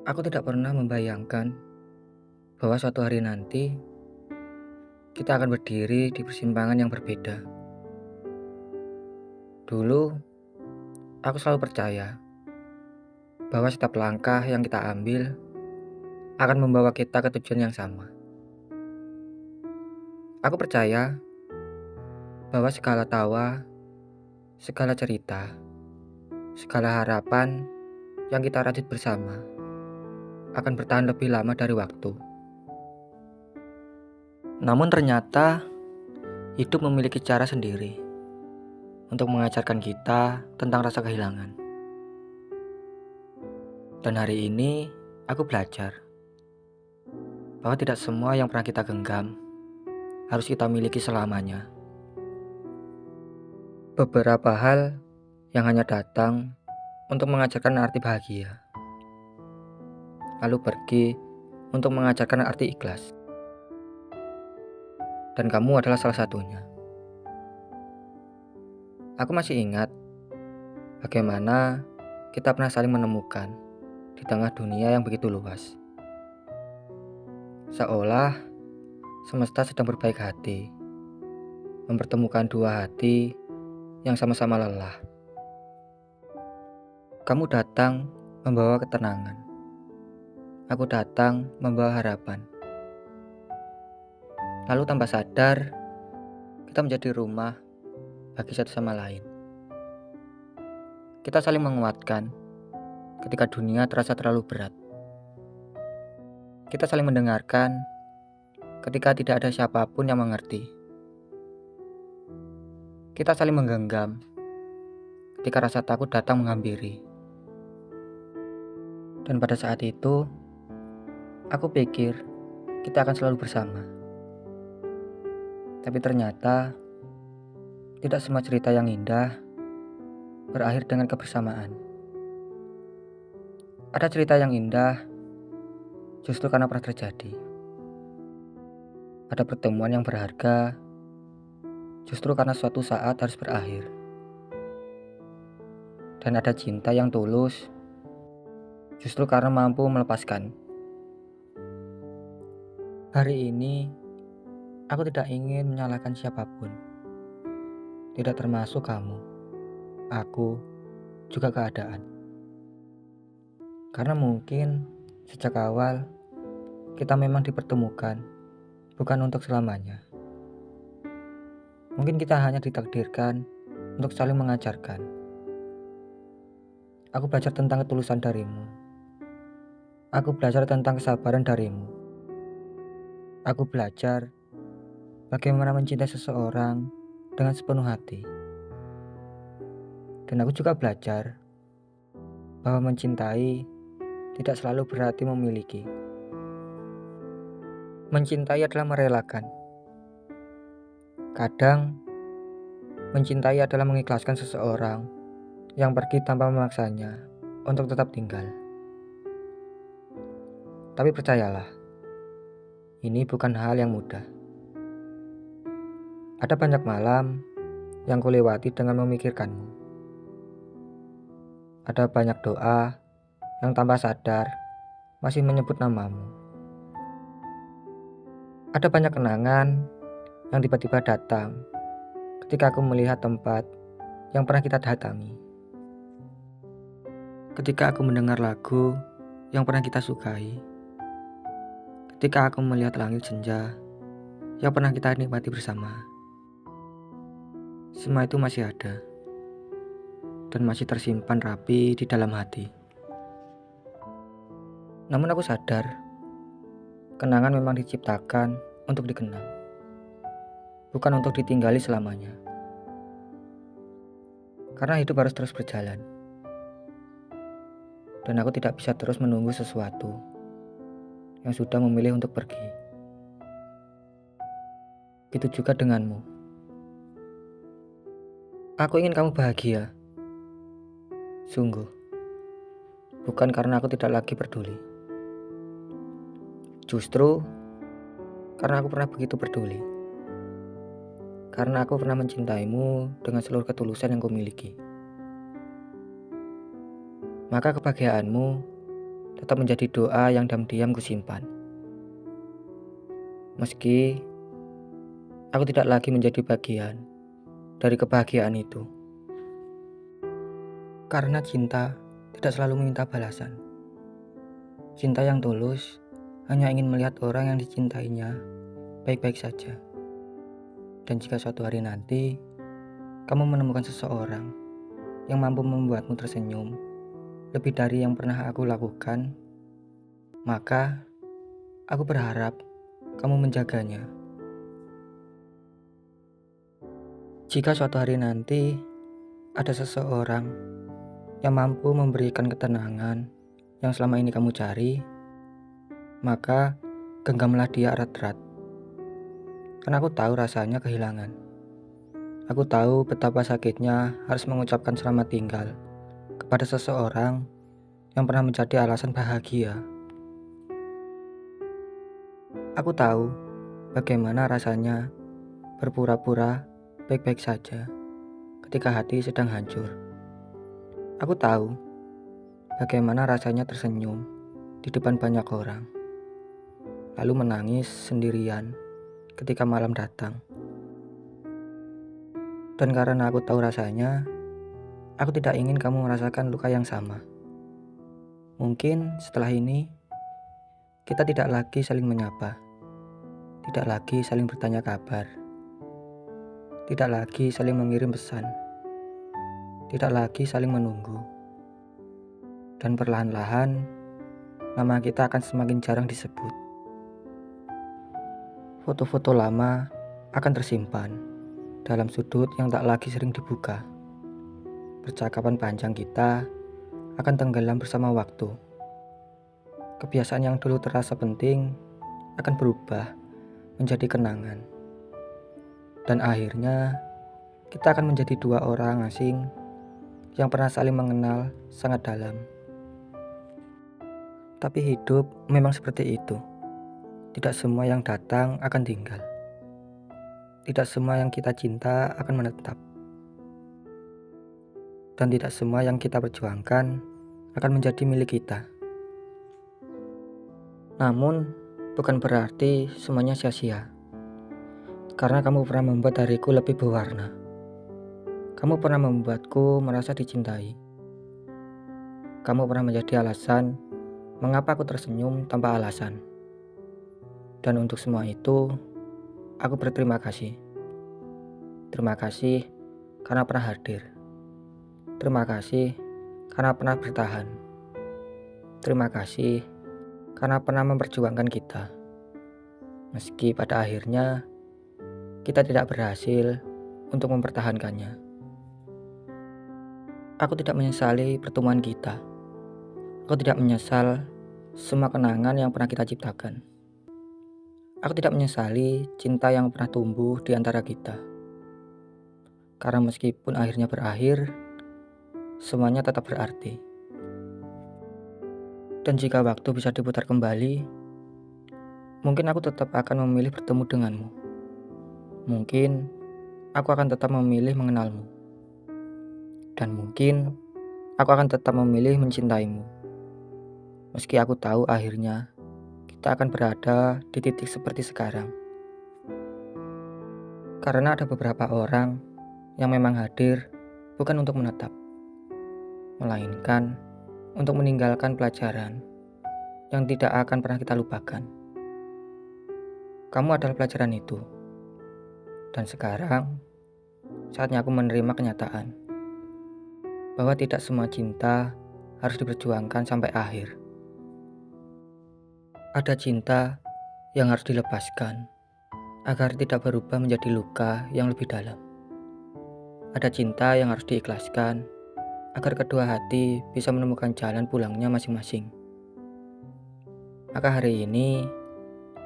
Aku tidak pernah membayangkan bahwa suatu hari nanti kita akan berdiri di persimpangan yang berbeda. Dulu, aku selalu percaya bahwa setiap langkah yang kita ambil akan membawa kita ke tujuan yang sama. Aku percaya bahwa segala tawa, segala cerita, segala harapan yang kita rajut bersama akan bertahan lebih lama dari waktu. Namun ternyata hidup memiliki cara sendiri untuk mengajarkan kita tentang rasa kehilangan. Dan hari ini aku belajar bahwa tidak semua yang pernah kita genggam harus kita miliki selamanya. Beberapa hal yang hanya datang untuk mengajarkan arti bahagia, lalu pergi untuk mengajarkan arti ikhlas. Dan kamu adalah salah satunya. Aku masih ingat bagaimana kita pernah saling menemukan di tengah dunia yang begitu luas. Seolah semesta sedang berbaik hati, mempertemukan dua hati yang sama-sama lelah. Kamu datang membawa ketenangan. Aku datang membawa harapan. Lalu tanpa sadar, kita menjadi rumah bagi satu sama lain. Kita saling menguatkan ketika dunia terasa terlalu berat. Kita saling mendengarkan ketika tidak ada siapapun yang mengerti. Kita saling menggenggam ketika rasa takut datang menghampiri. Dan pada saat itu, aku pikir kita akan selalu bersama. Tapi ternyata, tidak semua cerita yang indah berakhir dengan kebersamaan. Ada cerita yang indah justru karena pernah terjadi. Ada pertemuan yang berharga justru karena suatu saat harus berakhir. Dan ada cinta yang tulus justru karena mampu melepaskan. Hari ini, aku tidak ingin menyalahkan siapapun. Tidak termasuk kamu, aku, juga keadaan. Karena mungkin sejak awal kita memang dipertemukan bukan untuk selamanya. Mungkin kita hanya ditakdirkan untuk saling mengajarkan. Aku belajar tentang ketulusan darimu. Aku belajar tentang kesabaran darimu. Aku belajar bagaimana mencintai seseorang dengan sepenuh hati. Dan aku juga belajar bahwa mencintai tidak selalu berarti memiliki. Mencintai adalah merelakan. Kadang, mencintai adalah mengikhlaskan seseorang yang pergi tanpa memaksanya untuk tetap tinggal. Tapi percayalah, ini bukan hal yang mudah. Ada banyak malam yang kulewati dengan memikirkanmu. Ada banyak doa yang tanpa sadar masih menyebut namamu. Ada banyak kenangan yang tiba-tiba datang ketika aku melihat tempat yang pernah kita datangi. Ketika aku mendengar lagu yang pernah kita sukai. Ketika aku melihat langit senja yang pernah kita nikmati bersama. Semua itu masih ada dan masih tersimpan rapi di dalam hati. Namun aku sadar, kenangan memang diciptakan untuk dikenang, bukan untuk ditinggali selamanya. Karena hidup harus terus berjalan. Dan aku tidak bisa terus menunggu sesuatu yang sudah memilih untuk pergi. Begitu juga denganmu. Aku ingin kamu bahagia. Sungguh. Bukan karena aku tidak lagi peduli. Justru karena aku pernah begitu peduli. Karena aku pernah mencintaimu dengan seluruh ketulusan yang kumiliki. Maka kebahagiaanmu tetap menjadi doa yang diam-diam kusimpan. Meski aku tidak lagi menjadi bagian dari kebahagiaan itu. Karena cinta tidak selalu meminta balasan. Cinta yang tulus hanya ingin melihat orang yang dicintainya baik-baik saja. Dan jika suatu hari nanti kamu menemukan seseorang yang mampu membuatmu tersenyum lebih dari yang pernah aku lakukan, maka aku berharap kamu menjaganya. Jika suatu hari nanti ada seseorang yang mampu memberikan ketenangan yang selama ini kamu cari, maka genggamlah dia erat-erat. Karena aku tahu rasanya kehilangan. Aku tahu betapa sakitnya harus mengucapkan selamat tinggal kepada seseorang yang pernah menjadi alasan bahagia. Aku tahu bagaimana rasanya berpura-pura baik-baik saja ketika hati sedang hancur. Aku tahu bagaimana rasanya tersenyum di depan banyak orang, lalu menangis sendirian ketika malam datang. Dan karena aku tahu rasanya, aku tidak ingin kamu merasakan luka yang sama. Mungkin setelah ini, kita tidak lagi saling menyapa, tidak lagi saling bertanya kabar, tidak lagi saling mengirim pesan, tidak lagi saling menunggu. Dan perlahan-lahan, nama kita akan semakin jarang disebut. Foto-foto lama akan tersimpan dalam sudut yang tak lagi sering dibuka. Percakapan panjang kita akan tenggelam bersama waktu. Kebiasaan yang dulu terasa penting akan berubah menjadi kenangan. Dan akhirnya kita akan menjadi dua orang asing yang pernah saling mengenal sangat dalam. Tapi hidup memang seperti itu. Tidak semua yang datang akan tinggal. Tidak semua yang kita cinta akan menetap. Dan tidak semua yang kita perjuangkan akan menjadi milik kita. Namun, bukan berarti semuanya sia-sia. Karena kamu pernah membuat hariku lebih berwarna. Kamu pernah membuatku merasa dicintai. Kamu pernah menjadi alasan mengapa aku tersenyum tanpa alasan. Dan untuk semua itu, aku berterima kasih. Terima kasih karena pernah hadir. Terima kasih karena pernah bertahan. Terima kasih karena pernah memperjuangkan kita. Meski pada akhirnya kita tidak berhasil untuk mempertahankannya. Aku tidak menyesali pertemuan kita. Aku tidak menyesal semua kenangan yang pernah kita ciptakan. Aku tidak menyesali cinta yang pernah tumbuh di antara kita. Karena meskipun akhirnya berakhir, semuanya tetap berarti. Dan jika waktu bisa diputar kembali, mungkin aku tetap akan memilih bertemu denganmu. Mungkin aku akan tetap memilih mengenalmu. Dan mungkin aku akan tetap memilih mencintaimu. Meski aku tahu akhirnya kita akan berada di titik seperti sekarang. Karena ada beberapa orang yang memang hadir bukan untuk menetap, melainkan untuk meninggalkan pelajaran yang tidak akan pernah kita lupakan. Kamu adalah pelajaran itu. Dan sekarang, saatnya aku menerima kenyataan bahwa tidak semua cinta harus diperjuangkan sampai akhir. Ada cinta yang harus dilepaskan agar tidak berubah menjadi luka yang lebih dalam. Ada cinta yang harus diikhlaskan agar kedua hati bisa menemukan jalan pulangnya masing-masing. Maka hari ini,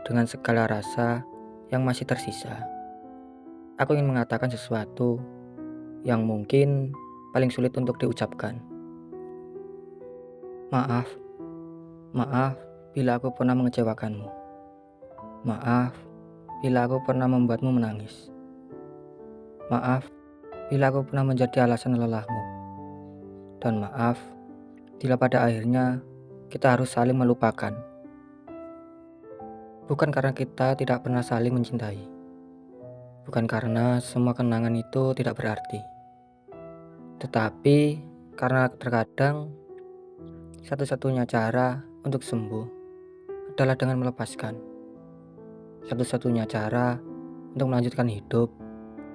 dengan segala rasa yang masih tersisa, aku ingin mengatakan sesuatu yang mungkin paling sulit untuk diucapkan. Maaf bila aku pernah mengecewakanmu. Maaf bila aku pernah membuatmu menangis. Maaf bila aku pernah menjadi alasan lelahmu. Dan maaf bila pada akhirnya kita harus saling melupakan. Bukan karena kita tidak pernah saling mencintai. Bukan karena semua kenangan itu tidak berarti. Tetapi karena terkadang satu-satunya cara untuk sembuh adalah dengan melepaskan. Satu-satunya cara untuk melanjutkan hidup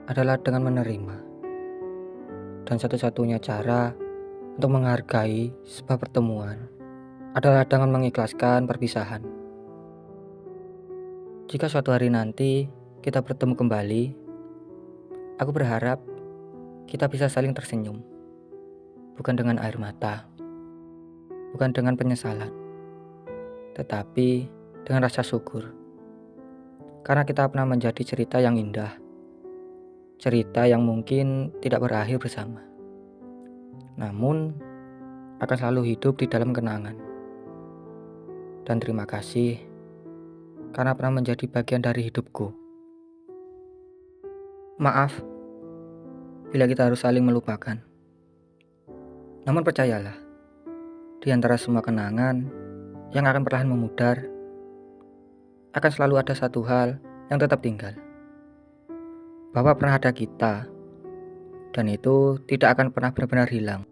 adalah dengan menerima. Dan satu-satunya cara untuk menghargai sebuah pertemuan adalah dengan mengikhlaskan perpisahan. Jika suatu hari nanti kita bertemu kembali, aku berharap kita bisa saling tersenyum. Bukan dengan air mata, bukan dengan penyesalan, tetapi dengan rasa syukur. Karena kita pernah menjadi cerita yang indah, cerita yang mungkin tidak berakhir bersama, namun akan selalu hidup di dalam kenangan. Dan terima kasih karena pernah menjadi bagian dari hidupku. Maaf bila kita harus saling melupakan. Namun percayalah, di antara semua kenangan yang akan perlahan memudar, akan selalu ada satu hal yang tetap tinggal. Bahwa pernah ada kita, dan itu tidak akan pernah benar-benar hilang.